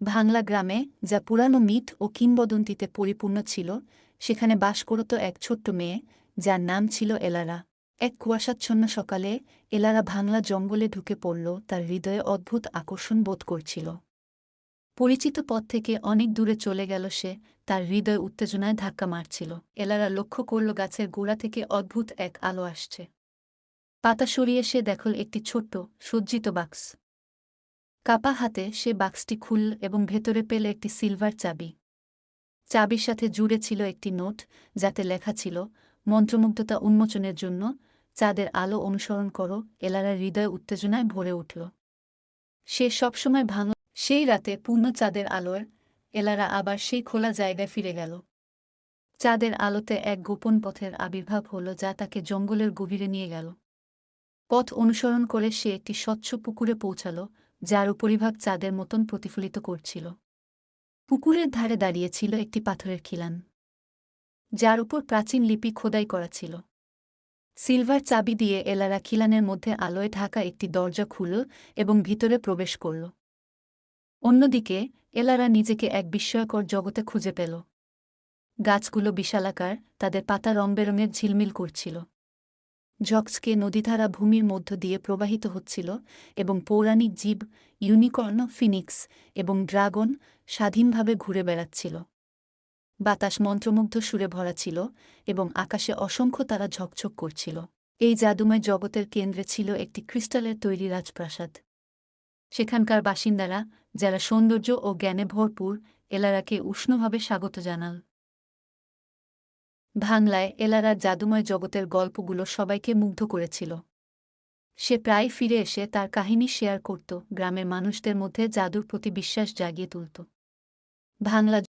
ভাংলা গ্রামে, যা পুরানো মিথ ও কিংবদন্তিতে পরিপূর্ণ ছিল, সেখানে বাস করত এক ছোট্ট মেয়ে, যার নাম ছিল এলারা। এক কুয়াশাচ্ছন্ন সকালে এলারা ভাংলা জঙ্গলে ঢুকে পড়ল, তার হৃদয়ে অদ্ভুত আকর্ষণ বোধ করছিল। পরিচিত পথ থেকে অনেক দূরে চলে গেল সে, তার হৃদয় উত্তেজনায় ধাক্কা মারছিল। এলারা লক্ষ্য করল গাছের গোড়া থেকে অদ্ভুত এক আলো আসছে। পাতা সরিয়ে সে দেখল একটি ছোট্ট, সজ্জিত বাক্স। কাপা হাতে সে বাক্সটি খুলল এবং ভেতরে পেল একটি সিলভার চাবি। চাবির সাথে জুড়ে ছিল একটি নোট, যাতে লেখা ছিল, মন্ত্রমুগ্ধতা উন্মোচনের জন্য চাঁদের আলো অনুসরণ করো। এলারার হৃদয় উত্তেজনায় ভরে উঠল। সে সবসময় সেই রাতে পূর্ণ চাঁদের আলোয় এলারা আবার সেই খোলা জায়গায় ফিরে গেল। চাঁদের আলোতে এক গোপন পথের আবির্ভাব হল, যা তাকে জঙ্গলের গভীরে নিয়ে গেল। পথ অনুসরণ করে সে একটি স্বচ্ছ পুকুরে পৌঁছাল, যার উপরিভাগ চাঁদের মতন প্রতিফলিত করছিল। পুকুরের ধারে দাঁড়িয়েছিল একটি পাথরের খিলান, যার উপর প্রাচীন লিপি খোদাই করা ছিল। সিলভার চাবি দিয়ে এলারা খিলানের মধ্যে আলোয় ঢাকা একটি দরজা খুলল এবং ভিতরে প্রবেশ করল। অন্যদিকে এলারা নিজেকে এক বিস্ময়কর জগতে খুঁজে পেল। গাছগুলো বিশালাকার, তাদের পাতা রংবেরঙের ঝিলমিল করছিল। ঝকঝকে নদীধারা ভূমির মধ্য দিয়ে প্রবাহিত হচ্ছিল এবং পৌরাণিক জীব, ইউনিকর্ন, ফিনিক্স এবং ড্রাগন স্বাধীনভাবে ঘুরে বেড়াচ্ছিল। বাতাস মন্ত্রমুগ্ধ সুরে ভরা ছিল এবং আকাশে অসংখ্য তারা ঝকঝক করছিল। এই জাদুময় জগতের কেন্দ্রে ছিল একটি ক্রিস্টালের তৈরি রাজপ্রাসাদ। সেখানকার বাসিন্দারা, যারা সৌন্দর্য ও জ্ঞানে ভরপুর, এলারাকে উষ্ণভাবে স্বাগত জানাল। ভাংলায় এলারার জাদুময় জগতের গল্পগুলো সবাইকে মুগ্ধ করেছিল। সে প্রায় ফিরে এসে তার কাহিনী শেয়ার করত, গ্রামের মানুষদের মধ্যে জাদুর প্রতি বিশ্বাস জাগিয়ে তুলত। ভাংলা